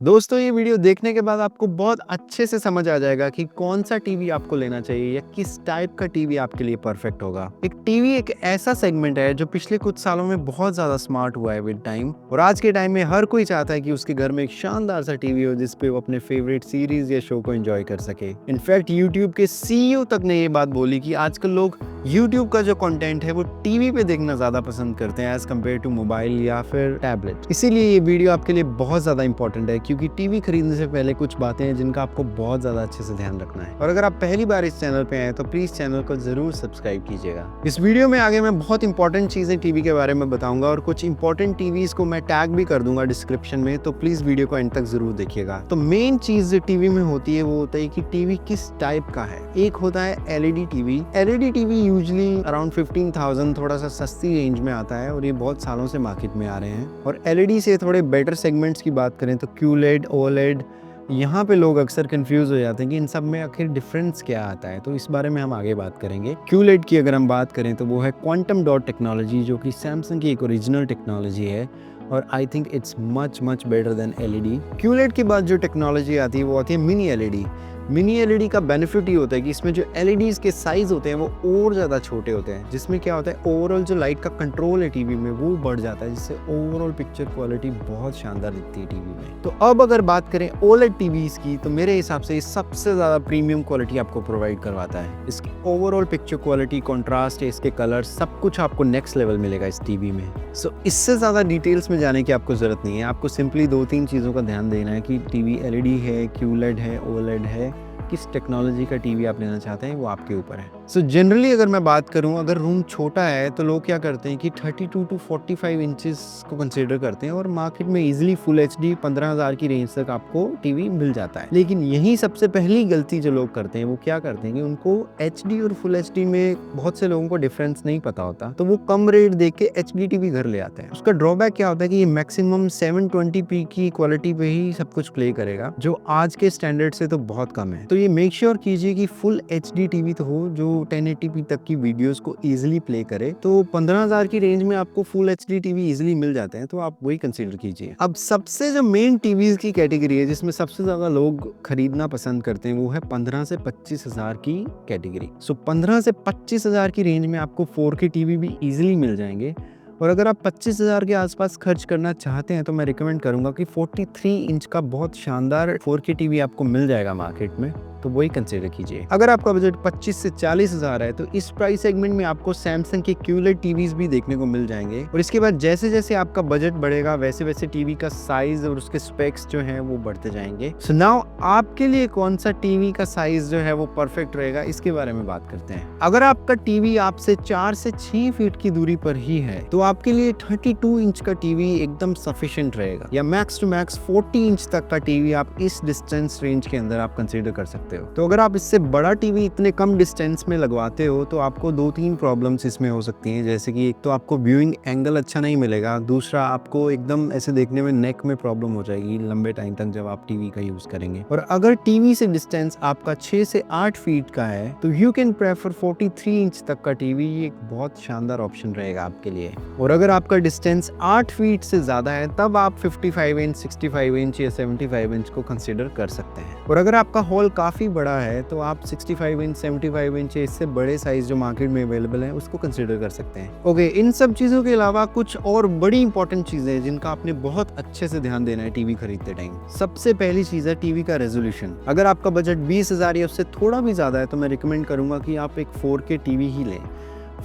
दोस्तों ये वीडियो देखने के बाद आपको बहुत अच्छे से समझ आ जाएगा कि कौन सा टीवी आपको लेना चाहिए या किस टाइप का टीवी आपके लिए परफेक्ट होगा। एक टीवी एक ऐसा सेगमेंट है जो पिछले कुछ सालों में बहुत ज्यादा स्मार्ट हुआ है विद टाइम, और आज के टाइम में हर कोई चाहता है कि उसके घर में एक शानदार सा टीवी हो जिसपे वो अपने फेवरेट सीरीज या शो को एंजॉय कर सके। इनफैक्ट यूट्यूब के सीईओ तक ने ये बात बोली कि आजकल लोग यूट्यूब का जो कंटेंट है वो टीवी पे देखना ज्यादा पसंद करते हैं एज कम्पेयर टू मोबाइल या फिर टैबलेट। इसीलिए ये वीडियो आपके लिए बहुत ज्यादा इंपॉर्टेंट है, क्योंकि टीवी खरीदने से पहले कुछ बातें हैं जिनका आपको बहुत ज्यादा अच्छे से ध्यान रखना है। और अगर आप पहली बार इस चैनल पे आए तो प्लीज चैनल को जरूर सब्सक्राइब कीजिएगा। इस वीडियो में आगे मैं बहुत इंपॉर्टेंट चीजें टीवी के बारे में बताऊंगा और कुछ इंपॉर्टेंट टीवीज को मैं टैग भी कर दूंगा डिस्क्रिप्शन में, तो प्लीज वीडियो को एंड तक जरूर देखिएगा। तो मेन चीज जो टीवी में होती है वो होता है कि टीवी किस टाइप का है। एक होता है LED TV. LED TV usually around 15,000 थोड़ा सा सस्ती रेंज में आता है और ये बहुत सालों से मार्केट में आ रहे हैं। और एलईडी से थोड़े बेटर सेगमेंट्स की बात करें तो क्यूलेड, ओलेड, यहाँ पे लोग अक्सर कंफ्यूज हो जाते हैं कि इन सब में आखिर डिफरेंस क्या आता है, तो इस बारे में हम आगे बात करेंगे। क्यूलेड की अगर हम बात करें तो वो है क्वांटम डॉट टेक्नोलॉजी, जो कि सैमसंग की एक ओरिजिनल टेक्नोलॉजी है और I think it's much better than LED. QLED के बाद जो टेक्नोलॉजी आती है वो आती है मिनी एलईडी। मिनी एलईडी का बेनिफिट ये होता है कि इसमें जो एलईडीज के साइज होते हैं वो और ज़्यादा छोटे होते हैं, जिसमें क्या होता है ओवरऑल जो लाइट का कंट्रोल है टीवी में वो बढ़ जाता है, जिससे ओवरऑल पिक्चर क्वालिटी बहुत शानदार दिखती है टीवी में। तो अब अगर बात करें ओलेड टीवीज की तो मेरे हिसाब से ये सबसे ज़्यादा प्रीमियम क्वालिटी आपको प्रोवाइड करवाता है। इसकी ओवरऑल पिक्चर क्वालिटी, कॉन्ट्रास्ट, इसके कलर, सब कुछ आपको नेक्स्ट लेवल मिलेगा इस टीवी में। सो इससे ज़्यादा डिटेल्स में जाने की आपको ज़रूरत नहीं है। आपको सिंपली 2-3 चीज़ों का ध्यान देना है कि टीवी एलईडी है, क्यूलेड है, ओलेड है, किस टेक्नोलॉजी का टीवी आप लेना चाहते हैं वो आपके ऊपर है। सो जनरली अगर मैं बात करूं, अगर रूम छोटा है तो लोग क्या करते हैं कि 32 टू 45 इंचेस को कंसीडर करते हैं और मार्केट में इजीली फुल एचडी 15,000 की रेंज तक आपको टीवी मिल जाता है। लेकिन यही सबसे पहली गलती जो लोग करते हैं वो क्या करते हैं कि उनको एचडी और फुल एचडी में बहुत से लोगों को डिफरेंस नहीं पता होता, तो वो कम रेट देख के एचडी टीवी घर ले आते हैं। उसका ड्रॉबैक क्या होता है कि ये मैक्सिमम 720p की क्वालिटी पे ही सब कुछ प्ले करेगा, जो आज के स्टैंडर्ड से तो बहुत कम है। तो ये मेक श्योर कीजिए कि फुल एचडी टीवी तो हो जो 1080p तक की वीडियोस को इजीली प्ले करे। तो 15,000 की रेंज में आपको फुल एचडी टीवी इजीली मिल जाते हैं, तो आप वही कंसीडर कीजिए। अब सबसे जो मेन टीवीज की कैटेगरी है जिसमें सबसे ज्यादा लोग खरीदना पसंद करते हैं वो है 15 से 25,000 की कैटेगरी। सो 15 से 25,000 की रेंज में आपको 4K टीवी भी इजीली मिल जाएंगे। और अगर आप 25,000 के आसपास खर्च करना चाहते हैं तो मैं रिकमेंड करूंगा कि 43 इंच का बहुत शानदार 4K टीवी आपको मिल जाएगा मार्केट में, तो वही कंसीडर कीजिए। अगर आपका बजट 25 से 40,000 है तो इस प्राइस सेगमेंट में आपको सैमसंग के क्यूलेड टीवीज भी देखने को मिल जाएंगे। और इसके बाद जैसे जैसे आपका बजट बढ़ेगा वैसे वैसे टीवी का साइज और उसके स्पेक्स जो हैं वो बढ़ते जाएंगे। सो नाउ आपके लिए कौन सा टीवी का साइज जो है वो परफेक्ट रहेगा, इसके बारे में बात करते हैं। अगर आपका टीवी आपसे 4 से 6 फीट की दूरी पर ही है तो आपके लिए 32 इंच का टीवी एकदम सफिशिएंट रहेगा, या मैक्स टू मैक्स 40 इंच तक का टीवी आप इस डिस्टेंस रेंज के अंदर आप कंसीडर कर सकते हो। तो अगर आप इससे बड़ा टीवी इतने कम डिस्टेंस में लगवाते हो तो आपको 2-3 प्रॉब्लम्स इसमें हो सकती हैं, जैसे कि एक तो आपको व्यूइंग एंगल अच्छा नहीं मिलेगा, दूसरा आपको एकदम ऐसे देखने में नेक में प्रॉब्लम हो जाएगी लंबे टाइम तक जब आप टीवी का यूज करेंगे। और अगर टीवी से डिस्टेंस आपका 6 से 8 फीट का है तो यू कैन प्रेफर 43 इंच तक का टीवी, ये एक बहुत शानदार ऑप्शन रहेगा आपके लिए। और अगर आपका डिस्टेंस 8 फीट से ज्यादा है तब आप 55 इंच, 65 इंच या 75 इंच को कंसीडर कर सकते हैं। और अगर आपका हॉल काफी बड़ा है तो आप 65 इंच, 75 इंच, इससे बड़े साइज जो मार्केट में अवेलेबल है उसको कंसीडर कर सकते हैं। ओके, इन सब चीजों के अलावा कुछ और बड़ी इंपॉर्टेंट चीजें हैं जिनका आपने बहुत अच्छे से ध्यान देना है टीवी खरीदते टाइम। सबसे पहली चीज है टीवी का रेजोल्यूशन। अगर आपका बजट 20,000 या उससे थोड़ा भी ज्यादा है तो मैं रिकमेंड करूंगा कि आप एक 4K टीवी ही लें।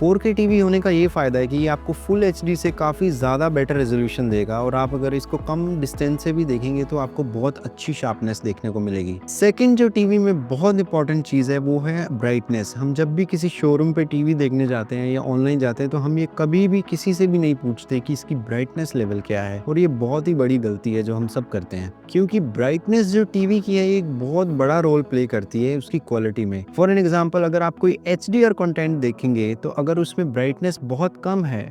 4K टीवी होने का ये फ़ायदा है कि ये आपको फुल एचडी से काफ़ी ज़्यादा बेटर रेजोल्यूशन देगा, और आप अगर इसको कम डिस्टेंस से भी देखेंगे तो आपको बहुत अच्छी शार्पनेस देखने को मिलेगी। सेकंड जो टीवी में बहुत इंपॉर्टेंट चीज़ है वो है ब्राइटनेस। हम जब भी किसी शोरूम पे टीवी देखने जाते हैं या ऑनलाइन जाते हैं तो हम ये कभी भी किसी से भी नहीं पूछते कि इसकी ब्राइटनेस लेवल क्या है, और ये बहुत ही बड़ी गलती है जो हम सब करते हैं, क्योंकि ब्राइटनेस जो टीवी की है एक बहुत बड़ा रोल प्ले करती है उसकी क्वालिटी में। फॉर एन एग्जाम्पल, अगर आप कोई HDR कंटेंट देखेंगे तो अगर उसमें ब्राइटनेस बहुत कम है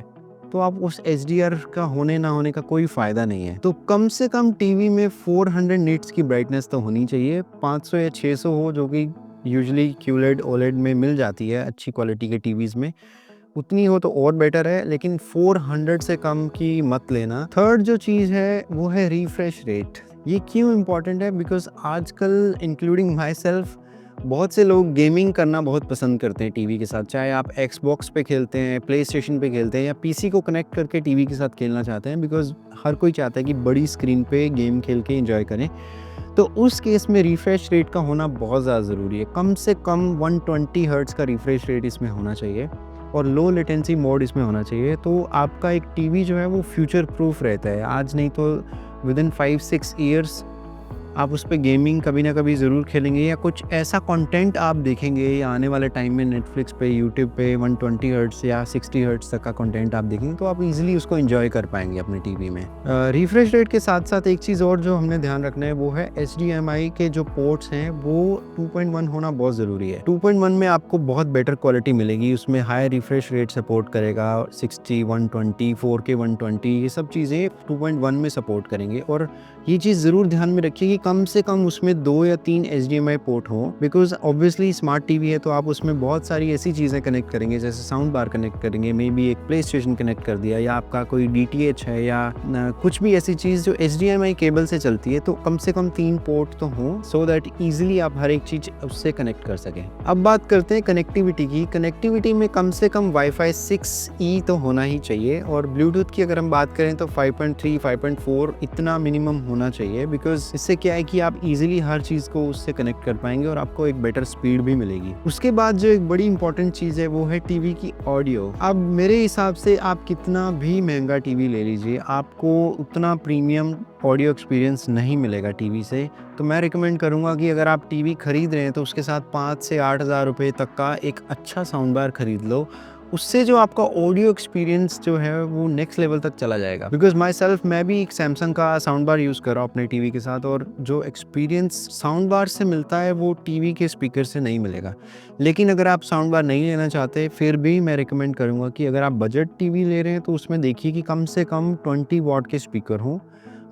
तो आप उस HDR का होने ना होने का कोई फायदा नहीं है। तो कम से कम टीवी में 400 निट्स की ब्राइटनेस तो होनी चाहिए, 500 या 600 हो, जो कि यूजुअली QLED OLED में मिल जाती है अच्छी क्वालिटी के टीवीज में, उतनी हो तो और बेटर है, लेकिन 400 से कम की मत लेना। थर्ड जो चीज़ है वो है रिफ्रेश रेट। ये क्यों इम्पोर्टेंट है? बिकॉज़ आजकल इंक्लूडिंग माई सेल्फ बहुत से लोग गेमिंग करना बहुत पसंद करते हैं टीवी के साथ। चाहे आप एक्सबॉक्स पे खेलते हैं, प्लेस्टेशन पे खेलते हैं या पीसी को कनेक्ट करके टीवी के साथ खेलना चाहते हैं, बिकॉज़ हर कोई चाहता है कि बड़ी स्क्रीन पे गेम खेल के एंजॉय करें। तो उस केस में रिफ्रेश रेट का होना बहुत ज़्यादा ज़रूरी है। कम से कम 120 हर्ट्ज़ का रिफ्रेश रेट इसमें होना चाहिए और लो लेटेंसी मोड इसमें होना चाहिए। तो आपका एक टीवी जो है वो फ्यूचर प्रूफ रहता है। आज नहीं तो विदिन 5-6 ईयर्स आप उस पे गेमिंग कभी ना कभी ज़रूर खेलेंगे या कुछ ऐसा कंटेंट आप देखेंगे या आने वाले टाइम में नेटफ्लिक्स पे, यूट्यूब पे 120 हर्ट्ज़ या 60 हर्ट्ज़ तक का कंटेंट आप देखेंगे तो आप इजीली उसको एंजॉय कर पाएंगे अपने टीवी में। रिफ्रेश रेट के साथ साथ एक चीज़ और जो हमने ध्यान रखना है वो है HDMI के जो पोर्ट्स हैं वो 2.1 होना बहुत ज़रूरी है। 2.1 में आपको बहुत बेटर क्वालिटी मिलेगी, उसमें हाई रिफ्रेश रेट सपोर्ट करेगा, 60, 120, 4K 120 ये सब चीज़ें 2.1 में सपोर्ट करेंगे। और ये चीज़ ज़रूर ध्यान में रखिए कि कम से कम उसमें 2 या 3 HDMI पोर्ट हो, बिकॉज़ ऑब्वियसली स्मार्ट टीवी है तो आप उसमें बहुत सारी ऐसी चीज़ें कनेक्ट करेंगे, जैसे साउंड बार कनेक्ट करेंगे, मे बी एक प्ले स्टेशन कनेक्ट कर दिया या आपका कोई DTH है या कुछ भी ऐसी चीज़ जो HDMI केबल से चलती है, तो कम से कम 3 पोर्ट तो हों सो दैट ईजिली आप हर एक चीज़ उससे कनेक्ट कर सकें। अब बात करते हैं कनेक्टिविटी की। कनेक्टिविटी में कम से कम वाईफाई 6E तो होना ही चाहिए और ब्लूटूथ की अगर हम बात करें तो 5.3, 5.4 इतना मिनिमम होना चाहिए, बिकॉज इससे क्या है कि आप इजीली हर चीज़ को उससे कनेक्ट कर पाएंगे और आपको एक बेटर स्पीड भी मिलेगी। उसके बाद जो एक बड़ी इंपॉर्टेंट चीज़ है वो है टीवी की ऑडियो। अब मेरे हिसाब से आप कितना भी महंगा टीवी ले लीजिए, आपको उतना प्रीमियम ऑडियो एक्सपीरियंस नहीं मिलेगा टीवी से। तो मैं रिकमेंड करूंगा कि अगर आप टीवी खरीद रहे हैं तो उसके साथ 5 से 8 हज़ार रुपये तक का एक अच्छा साउंड बार खरीद लो। उससे जो आपका ऑडियो एक्सपीरियंस जो है वो नेक्स्ट लेवल तक चला जाएगा। बिकॉज माई सेल्फ मैं भी एक सैमसंग का साउंड बार यूज़ कर रहा हूँ अपने टीवी के साथ, और जो एक्सपीरियंस साउंड बार से मिलता है वो टीवी के स्पीकर से नहीं मिलेगा। लेकिन अगर आप साउंड बार नहीं लेना चाहते फिर भी मैं रिकमेंड करूँगा कि अगर आप बजट टीवी ले रहे हैं तो उसमें देखिए कि कम से कम 20 वॉट के स्पीकर हों।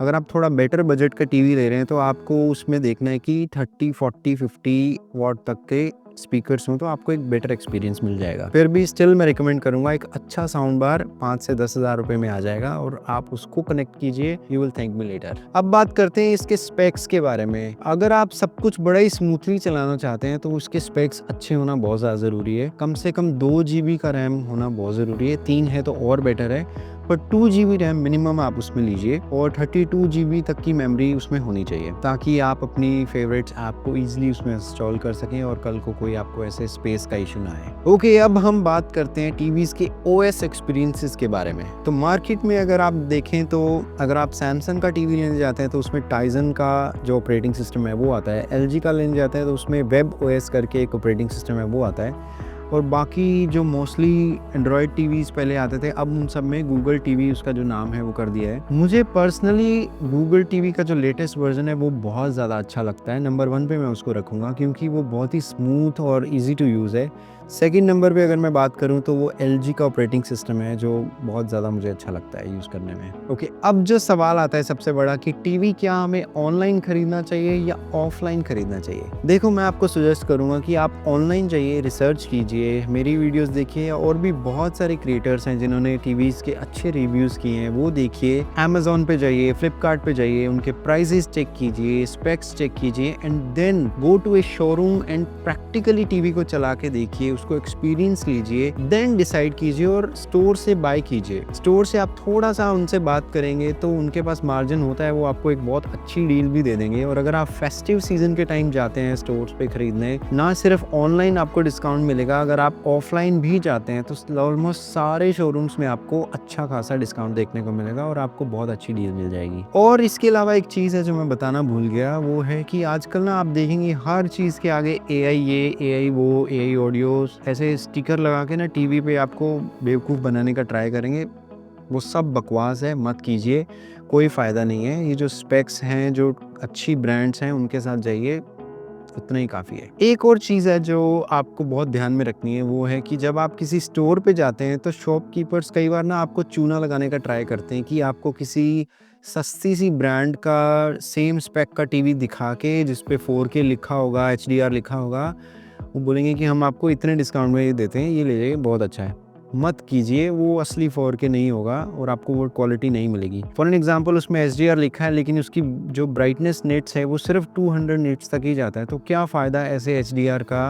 अगर आप थोड़ा बेटर बजट का टीवी ले रहे हैं तो आपको उसमें देखना है कि 30, 40, 50 वॉट तक के स्पीकर्स हों, तो आपको एक बेटर एक्सपीरियंस मिल जाएगा। फिर भी स्टिल मैं रिकमेंड करूंगा एक अच्छा साउंड बार 5 से 10 हज़ार रुपये में आ जाएगा और आप उसको कनेक्ट कीजिए, you will thank me later. अब बात करते हैं इसके स्पेक्स के बारे में। अगर आप सब कुछ बड़ा ही स्मूथली चलाना चाहते हैं तो उसके स्पेक्स अच्छे होना बहुत ज़्यादा ज़रूरी है। कम से कम 2 GB का रैम होना बहुत ज़रूरी है, 3 है तो और बेटर है, पर 2 GB रैम मिनिमम आप उसमें लीजिए और 32 GB तक की मेमोरी उसमें होनी चाहिए, ताकि आप अपनी फेवरेट्स ऐप को ईजिली उसमें इंस्टॉल कर सकें और कल को कोई आपको ऐसे स्पेस का इशू ना आए। ओके, अब हम बात करते हैं टीवीज़ के OS एक्सपीरियंसेस के बारे में। तो मार्केट में अगर आप देखें तो अगर आप सैमसंग का टीवी लेने जाते हैं तो उसमें टाइजन का जो ऑपरेटिंग सिस्टम है वो आता है, LG का लेने जाते हैं तो उसमें वेब OS करके एक ऑपरेटिंग सिस्टम है वो आता है, और बाकी जो मोस्टली एंड्रॉयड टीवीज़ पहले आते थे अब उन सब में गूगल टीवी उसका जो नाम है वो कर दिया है। मुझे पर्सनली गूगल टीवी का जो लेटेस्ट वर्जन है वो बहुत ज़्यादा अच्छा लगता है। नंबर 1 पे मैं उसको रखूँगा क्योंकि वो बहुत ही स्मूथ और ईजी टू यूज़ है। सेकंड नंबर पे अगर मैं बात करूँ तो वो LG का ऑपरेटिंग सिस्टम है जो बहुत ज़्यादा मुझे अच्छा लगता है यूज़ करने में। ओके, अब जो सवाल आता है सबसे बड़ा कि टीवी क्या हमें ऑनलाइन खरीदना चाहिए या ऑफलाइन खरीदना चाहिए। देखो, मैं आपको सजेस्ट करूँगा कि आप ऑनलाइन जाइए, रिसर्च कीजिए, मेरी वीडियोस देखिए, और भी बहुत सारे क्रिएटर्स हैं जिन्होंने टीवीज़ के अच्छे रिव्यूज़ किए हैं वो देखिए। अमेज़ॉन पे जाइए, फ्लिपकार्ट पे जाइए, उनके प्राइजेस चेक कीजिए, स्पेक्स चेक कीजिए and then go to a showroom and practically TV को चला के देखिए, उसको एक्सपीरियंस लीजिए, देन डिसाइड कीजिए और स्टोर से बाय कीजिए। स्टोर से आप थोड़ा सा उनसे बात करेंगे तो उनके पास मार्जिन होता है, वो आपको एक बहुत अच्छी डील भी दे देंगे। और अगर आप फेस्टिव सीजन के टाइम जाते हैं स्टोर्स पे खरीदने, ना सिर्फ ऑनलाइन आपको डिस्काउंट मिलेगा, अगर आप ऑफलाइन भी जाते हैं तो ऑलमोस्ट सारे शोरूम्स में आपको अच्छा खासा डिस्काउंट देखने को मिलेगा और आपको बहुत अच्छी डील मिल जाएगी। और इसके अलावा एक चीज़ है जो मैं बताना भूल गया, वो है कि आजकल ना आप देखेंगे हर चीज़ के आगे AI ये, AI वो, AI ऑडियो, ऐसे स्टिकर लगा के ना टीवी पे आपको बेवकूफ़ बनाने का ट्राई करेंगे। वो सब बकवास है, मत कीजिए, कोई फ़ायदा नहीं है। ये जो स्पेक्स हैं, जो अच्छी ब्रांड्स हैं उनके साथ जाइए, उतना ही काफ़ी है। एक और चीज़ है जो आपको बहुत ध्यान में रखनी है, वो है कि जब आप किसी स्टोर पे जाते हैं तो शॉपकीपर्स कई बार ना आपको चूना लगाने का ट्राई करते हैं कि आपको किसी सस्ती सी ब्रांड का सेम स्पेक का टीवी दिखा के जिस पे 4K लिखा होगा, HDR लिखा होगा, वो बोलेंगे कि हम आपको इतने डिस्काउंट में ये देते हैं, ये ले जाइए, बहुत अच्छा है। मत कीजिए, वो असली 4K नहीं होगा और आपको वो क्वालिटी नहीं मिलेगी। फॉर एन एग्जांपल उसमें HDR लिखा है लेकिन उसकी जो ब्राइटनेस निट्स है वो सिर्फ 200 निट्स तक ही जाता है, तो क्या फ़ायदा ऐसे HDR का,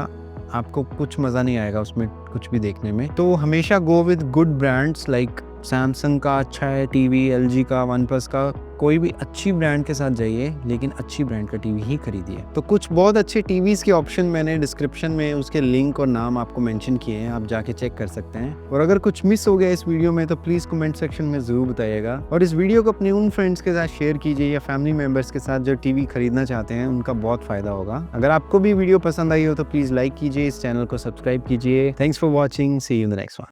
आपको कुछ मज़ा नहीं आएगा उसमें कुछ भी देखने में। तो हमेशा go with good brands, like Samsung का अच्छा है टीवी, LG का, OnePlus का, कोई भी अच्छी ब्रांड के साथ जाइए लेकिन अच्छी ब्रांड का टीवी ही खरीदिए। तो कुछ बहुत अच्छे टीवीज़ के ऑप्शन मैंने डिस्क्रिप्शन में उसके लिंक और नाम आपको मेंशन किए हैं, आप जाके चेक कर सकते हैं। और अगर कुछ मिस हो गया इस वीडियो में तो प्लीज़ कमेंट सेक्शन में ज़रूर बताइएगा, और इस वीडियो को अपने उन फ्रेंड्स के साथ शेयर कीजिए या फैमिली मेम्बर्स के साथ जो टीवी खरीदना चाहते हैं, उनका बहुत फ़ायदा होगा। अगर आपको भी वीडियो पसंद आई हो तो प्लीज़ लाइक कीजिए, इस चैनल को सब्सक्राइब कीजिए। Thanks for watching, see you in the next one.